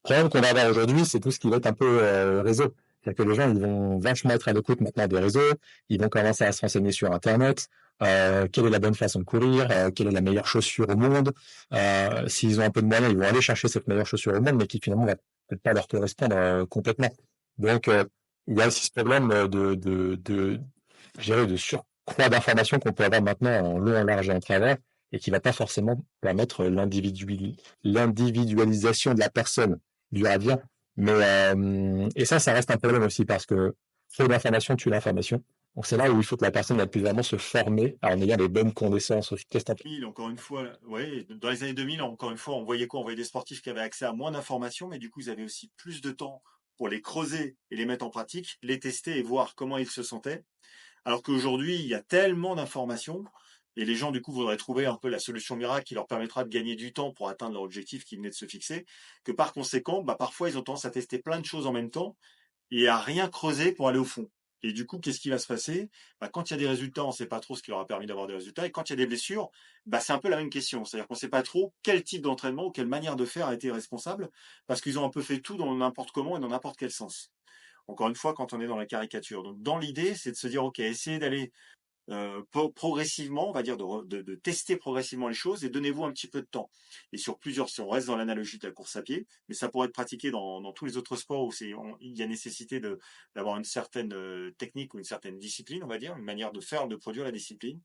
problème qu'on va avoir aujourd'hui, c'est tout ce qui va être un peu réseau. C'est-à-dire que les gens, ils vont vachement être à l'écoute maintenant des réseaux, ils vont commencer à se renseigner sur Internet, quelle est la bonne façon de courir, quelle est la meilleure chaussure au monde. S'ils ont un peu de moyens, ils vont aller chercher cette meilleure chaussure au monde, mais qui finalement va peut-être pas leur correspondre complètement. Donc, il y a aussi ce problème je dirais, de surcroît d'informations qu'on peut avoir maintenant en long, en large et en travers, et qui va pas forcément permettre l'individualisation de la personne du radien. Mais et ça reste un problème aussi parce que trop d'informations tue l'information. Donc c'est là où il faut que la personne elle puisse vraiment se former en ayant les bonnes connaissances aussi. Qu'est-ce que t'en penses? 2000, encore une fois, ouais, dans les années 2000, encore une fois, on voyait quoi? On voyait des sportifs qui avaient accès à moins d'informations, mais du coup, ils avaient aussi plus de temps pour les creuser et les mettre en pratique, les tester et voir comment ils se sentaient. Alors qu'aujourd'hui, il y a tellement d'informations et les gens, du coup, voudraient trouver un peu la solution miracle qui leur permettra de gagner du temps pour atteindre leur objectif qu'ils venaient de se fixer, que par conséquent, parfois, ils ont tendance à tester plein de choses en même temps et à rien creuser pour aller au fond. Et du coup, qu'est-ce qui va se passer? Quand il y a des résultats, on ne sait pas trop ce qui leur a permis d'avoir des résultats. Et quand il y a des blessures, c'est un peu la même question. C'est-à-dire qu'on ne sait pas trop quel type d'entraînement ou quelle manière de faire a été responsable, parce qu'ils ont un peu fait tout dans n'importe comment et dans n'importe quel sens. Encore une fois, quand on est dans la caricature. Donc, dans l'idée, c'est de se dire, OK, essayez d'aller progressivement, on va dire, de tester progressivement les choses et donnez-vous un petit peu de temps. Et sur plusieurs, si on reste dans l'analogie de la course à pied, mais ça pourrait être pratiqué dans tous les autres sports où il y a nécessité d'avoir une certaine technique ou une certaine discipline, on va dire, une manière de faire, de produire la discipline.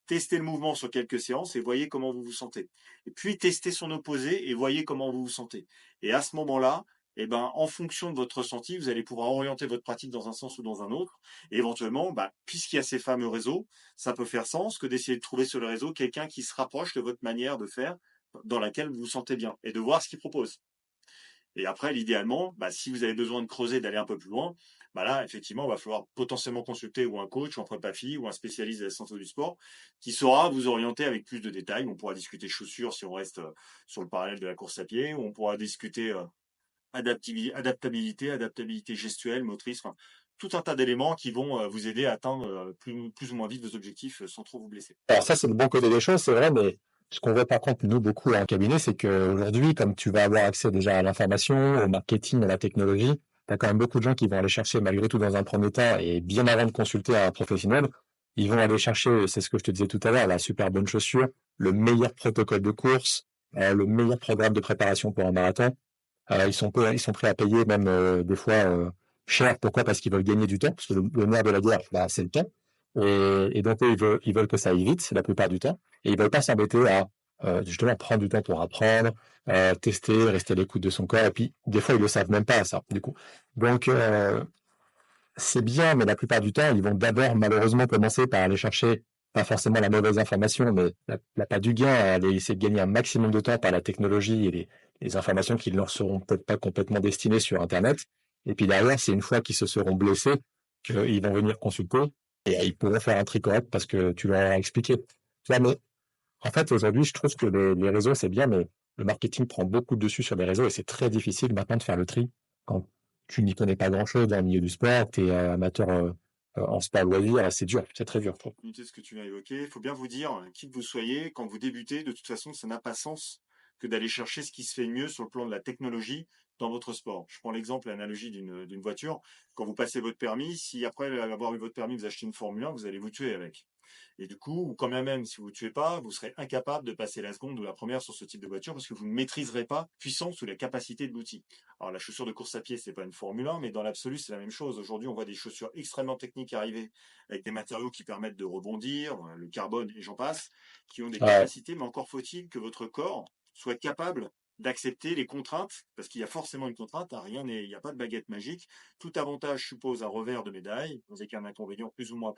Testez le mouvement sur quelques séances et voyez comment vous vous sentez. Et puis testez son opposé et voyez comment vous vous sentez. Et à ce moment-là, et ben, en fonction de votre ressenti, vous allez pouvoir orienter votre pratique dans un sens ou dans un autre. Et éventuellement, bah, puisqu'il y a ces fameux réseaux, ça peut faire sens que d'essayer de trouver sur le réseau quelqu'un qui se rapproche de votre manière de faire, dans laquelle vous vous sentez bien, et de voir ce qu'il propose. Et après, l'idéalement, bah, si vous avez besoin de creuser, d'aller un peu plus loin, bah là, effectivement, il va falloir potentiellement consulter ou un coach, ou un prépa physique, ou un spécialiste de la santé du sport, qui saura vous orienter avec plus de détails. On pourra discuter chaussures si on reste sur le parallèle de la course à pied, ou on pourra discuter adaptabilité gestuelle, motrice, enfin, tout un tas d'éléments qui vont vous aider à atteindre plus ou moins vite vos objectifs sans trop vous blesser. Alors ça, c'est le bon côté des choses, c'est vrai, mais ce qu'on voit par contre, nous, beaucoup en cabinet, c'est qu'aujourd'hui, comme tu vas avoir accès déjà à l'information, au marketing, à la technologie, tu as quand même beaucoup de gens qui vont aller chercher, malgré tout, dans un premier temps, et bien avant de consulter un professionnel, ils vont aller chercher, c'est ce que je te disais tout à l'heure, la super bonne chaussure, le meilleur protocole de course, le meilleur programme de préparation pour un marathon. Ils sont prêts à payer même des fois cher. Pourquoi? Parce qu'ils veulent gagner du temps, parce que le nerf de la guerre, bah, c'est le temps. Et donc, eux, ils veulent que ça aille vite, la plupart du temps. Et ils veulent pas s'embêter à justement prendre du temps pour apprendre, tester, rester à l'écoute de son corps. Et puis, des fois, ils le savent même pas, ça, du coup. Donc, c'est bien, mais la plupart du temps, ils vont d'abord, malheureusement, commencer par aller chercher, pas forcément la mauvaise information, mais la pas du gain, à aller essayer de gagner un maximum de temps par la technologie et les informations qui ne leur seront peut-être pas complètement destinées sur Internet. Et puis derrière, c'est une fois qu'ils se seront blessés qu'ils vont venir consulter et ils pourront faire un tri correct parce que tu leur as expliqué. Tu vois, mais en fait, aujourd'hui, je trouve que les réseaux, c'est bien, mais le marketing prend beaucoup de dessus sur les réseaux et c'est très difficile maintenant de faire le tri quand tu n'y connais pas grand-chose dans le milieu du sport, tu es amateur en sport loisir, c'est dur, c'est très dur, je trouve. Ce que tu m'as évoqué, il faut bien vous dire, qui que vous soyez, quand vous débutez, de toute façon, ça n'a pas sens que d'aller chercher ce qui se fait mieux sur le plan de la technologie dans votre sport. Je prends l'exemple, l'analogie d'une voiture. Quand vous passez votre permis, si après avoir eu votre permis, vous achetez une Formule 1, vous allez vous tuer avec. Et du coup, ou quand même, si vous ne tuez pas, vous serez incapable de passer la seconde ou la première sur ce type de voiture parce que vous ne maîtriserez pas la puissance ou la capacité de l'outil. Alors, la chaussure de course à pied, c'est pas une Formule 1, mais dans l'absolu, c'est la même chose. Aujourd'hui, on voit des chaussures extrêmement techniques arriver avec des matériaux qui permettent de rebondir, le carbone et j'en passe, qui ont des Ouais, capacités, mais encore faut-il que votre corps soit capable d'accepter les contraintes, parce qu'il y a forcément une contrainte, hein, il n'y a pas de baguette magique. Tout avantage suppose un revers de médaille, avec un inconvénient plus ou moins.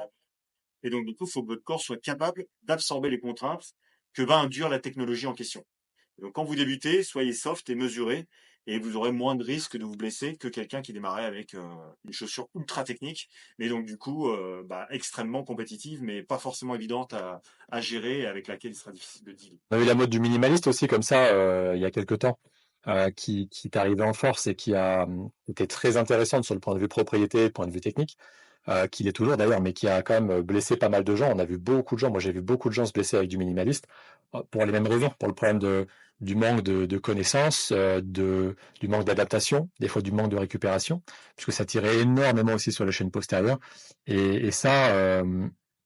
Et donc, du coup, il faut que votre corps soit capable d'absorber les contraintes que va induire la technologie en question. Et donc, quand vous débutez, soyez soft et mesuré, et vous aurez moins de risques de vous blesser que quelqu'un qui démarrait avec une chaussure ultra technique, mais donc du coup, extrêmement compétitive, mais pas forcément évidente à gérer, et avec laquelle il sera difficile de dealer. on a eu la mode du minimaliste aussi comme ça il y a quelques temps, qui est arrivée en force et qui a été très intéressante sur le point de vue propriété, le point de vue technique, qui l'est toujours d'ailleurs, mais qui a quand même blessé pas mal de gens. On a vu beaucoup de gens, moi j'ai vu beaucoup de gens se blesser avec du minimaliste, pour les mêmes raisons, pour le problème du manque de connaissances, du manque d'adaptation, des fois du manque de récupération, puisque ça tirait énormément aussi sur les chaînes postérieures. Et ça,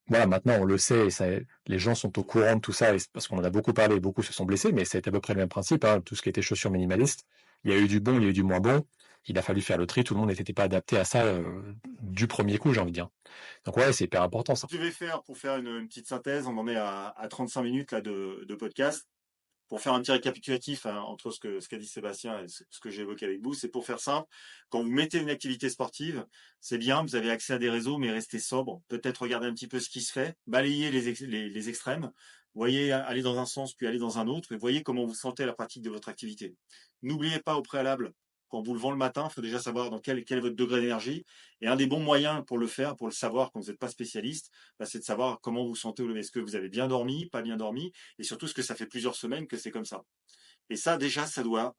voilà, maintenant on le sait, et ça, les gens sont au courant de tout ça, parce qu'on en a beaucoup parlé, beaucoup se sont blessés, mais c'est à peu près le même principe, hein, tout ce qui était chaussures minimalistes. Il y a eu du bon, il y a eu du moins bon. Il a fallu faire le tri, tout le monde n'était pas adapté à ça du premier coup, j'ai envie de dire. Donc ouais, c'est hyper important ça. Je vais faire, pour faire une petite synthèse, on en est à 35 minutes là, de podcast. Pour faire un petit récapitulatif hein, entre ce qu'a dit Sébastien et ce que j'ai évoqué avec vous, c'est pour faire simple. Quand vous mettez une activité sportive, c'est bien, vous avez accès à des réseaux, mais restez sobre. Peut-être regarder un petit peu ce qui se fait, balayer les extrêmes, voyez aller dans un sens puis aller dans un autre, et voyez comment vous sentez à la pratique de votre activité. N'oubliez pas au préalable, quand vous levez le matin, il faut déjà savoir quel est votre degré d'énergie. Et un des bons moyens pour le faire, pour le savoir quand vous n'êtes pas spécialiste, bah, c'est de savoir comment vous vous sentez au lever. Est-ce que vous avez bien dormi, pas bien dormi, et surtout ce que ça fait plusieurs semaines que c'est comme ça. Et ça, déjà, ça doit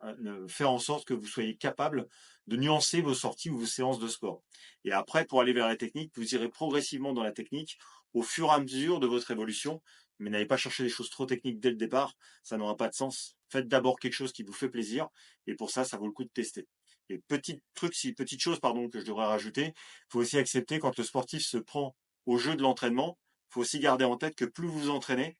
faire en sorte que vous soyez capable de nuancer vos sorties ou vos séances de sport. Et après, pour aller vers la technique, vous irez progressivement dans la technique au fur et à mesure de votre évolution. Mais n'allez pas chercher des choses trop techniques dès le départ, ça n'aura pas de sens. Faites d'abord quelque chose qui vous fait plaisir, et pour ça, ça vaut le coup de tester. Et petite chose, pardon, que je devrais rajouter, il faut aussi accepter quand le sportif se prend au jeu de l'entraînement, il faut aussi garder en tête que plus vous vous entraînez,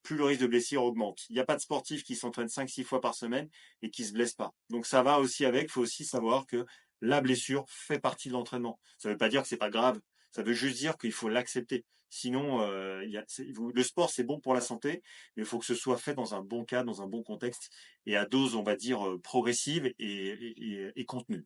plus le risque de blessure augmente. Il n'y a pas de sportif qui s'entraîne 5-6 fois par semaine et qui se blesse pas. Donc ça va aussi avec, il faut aussi savoir que la blessure fait partie de l'entraînement. Ça ne veut pas dire que c'est pas grave, Ça veut juste dire qu'il faut l'accepter. Sinon, le sport, c'est bon pour la santé, mais il faut que ce soit fait dans un bon cadre, dans un bon contexte, et à dose, on va dire, progressive et contenue.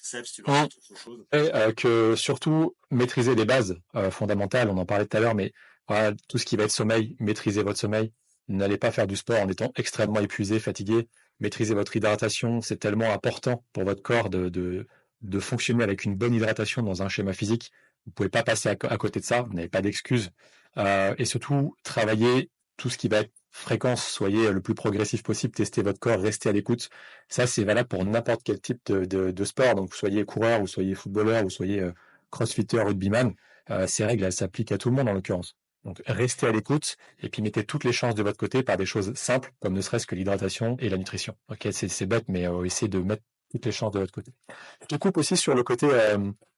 Seb, si tu veux Mmh. rajouter autre chose. Et que surtout maîtriser les bases fondamentales, on en parlait tout à l'heure, mais voilà, tout ce qui va être sommeil, maîtrisez votre sommeil. N'allez pas faire du sport en étant extrêmement épuisé, fatigué. Maîtrisez votre hydratation, c'est tellement important pour votre corps de fonctionner avec une bonne hydratation dans un schéma physique. Vous pouvez pas passer à côté de ça, vous n'avez pas d'excuses. Et surtout, travaillez tout ce qui va être fréquence, soyez le plus progressif possible, testez votre corps, restez à l'écoute. Ça, c'est valable pour n'importe quel type de sport. Donc, vous soyez coureur, vous soyez footballeur, vous soyez crossfitter, rugbyman. Ces règles, elles s'appliquent à tout le monde en l'occurrence. Donc, restez à l'écoute et puis mettez toutes les chances de votre côté par des choses simples, comme ne serait-ce que l'hydratation et la nutrition. Ok, c'est bête, mais essayez de mettre toutes les chances de votre côté. Je te coupe aussi sur le côté,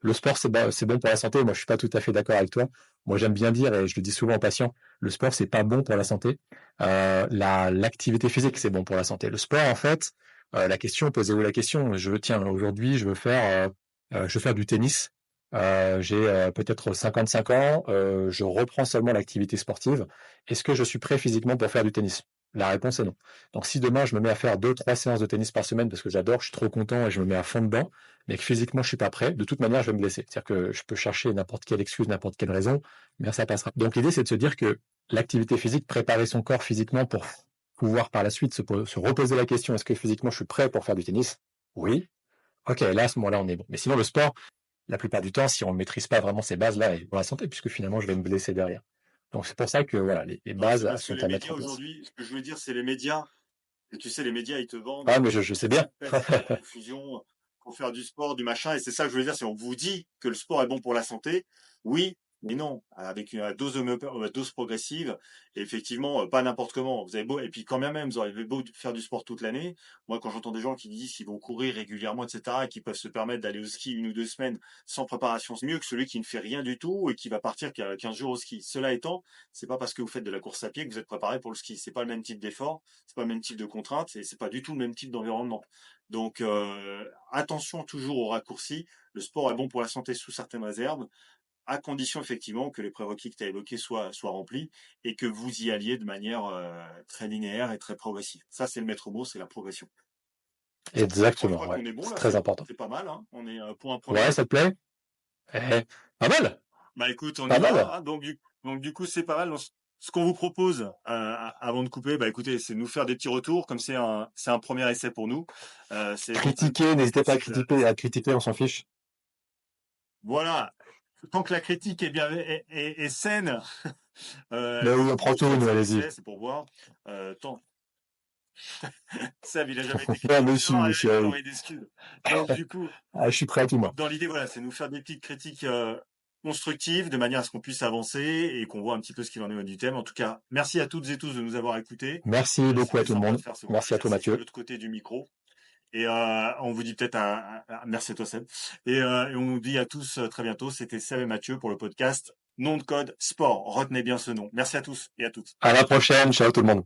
le sport, c'est bon pour la santé. Moi, je suis pas tout à fait d'accord avec toi. Moi, j'aime bien dire, et je le dis souvent aux patients, le sport, c'est pas bon pour la santé. L'activité physique, c'est bon pour la santé. Le sport, en fait, la question, posez-vous la question. Tiens, aujourd'hui, je veux faire du tennis. J'ai peut-être 55 ans. Je reprends seulement l'activité sportive. Est-ce que je suis prêt physiquement pour faire du tennis? La réponse est non. Donc, si demain je me mets à faire 2, 3 séances de tennis par semaine parce que j'adore, je suis trop content et je me mets à fond dedans, mais que physiquement je suis pas prêt, de toute manière, je vais me blesser. C'est-à-dire que je peux chercher n'importe quelle excuse, n'importe quelle raison, mais ça passera. Donc, l'idée, c'est de se dire que l'activité physique, préparer son corps physiquement pour pouvoir par la suite se reposer la question, est-ce que physiquement je suis prêt pour faire du tennis? Oui. Ok, là, à ce moment-là, on est bon. Mais sinon, le sport, la plupart du temps, si on ne maîtrise pas vraiment ces bases-là, et pour la santé, puisque finalement, je vais me blesser derrière. Donc, c'est pour ça que voilà, les Non, c'est bases parce que sont les à mettre médias en place. aujourd'hui, ce que je veux dire, c'est les médias. Et tu sais, les médias, ils te Ah, vendent mais je sais des bien. espèces de confusion pour faire du sport, du machin. Et c'est ça que je veux dire, c'est on vous dit que le sport est bon pour la santé. Oui, mais non, avec une dose progressive. Et effectivement, pas n'importe comment. Vous avez beau, et puis quand bien même, vous avez beau faire du sport toute l'année. Moi, quand j'entends des gens qui disent qu'ils vont courir régulièrement, etc., et qui peuvent se permettre d'aller au ski 1 ou 2 semaines sans préparation, c'est mieux que celui qui ne fait rien du tout et qui va partir 15 jours au ski. Cela étant, c'est pas parce que vous faites de la course à pied que vous êtes préparé pour le ski. C'est pas le même type d'effort, c'est pas le même type de contrainte, et c'est pas du tout le même type d'environnement. Donc attention toujours aux raccourcis. Le sport est bon pour la santé sous certaines réserves, à condition effectivement que les prérequis que tu as évoqués soient remplis et que vous y alliez de manière très linéaire et très progressive. Ça, c'est le maître mot, c'est la progression. Bon, je Exactement, crois ouais. qu'on est bon C'est là, très Seb. important. C'est pas mal, hein. On est pour un Ouais, premier. ça te plaît? Eh, pas mal, Bah écoute, on y pas mal. va, hein. Donc du coup, c'est pas mal. Ce qu'on vous propose avant de couper, bah écoutez, c'est de nous faire des petits retours, comme c'est un premier essai pour nous. Critiquer, n'hésitez pas C'est de la- à critiquer, on s'en fiche. Voilà. Tant que la critique est bien est saine, Mais oui, on nous prend on tout, fait nous, des allez-y. essais, c'est pour voir. Tant Seb, il a jamais été Ouais, mais critiqueur, si, arrête si, de allez. t'envoyer des excuses. Donc du coup, Ah, je suis prêt à tout, moi. dans l'idée, voilà, c'est nous faire des petites critiques constructives, de manière à ce qu'on puisse avancer et qu'on voit un petit peu ce qu'il en est du thème. En tout cas, merci à toutes et tous de nous avoir écoutés. Merci beaucoup à C'était tout le sympa monde. de faire ce petit Merci à toi, exercice de Mathieu. l'autre côté du micro. Et on vous dit peut-être merci à toi Seb. Et on nous dit à tous très bientôt. C'était Seb et Mathieu pour le podcast Nom de code sport. Retenez bien ce nom. Merci à tous et à toutes. À la prochaine. Ciao, tout le monde.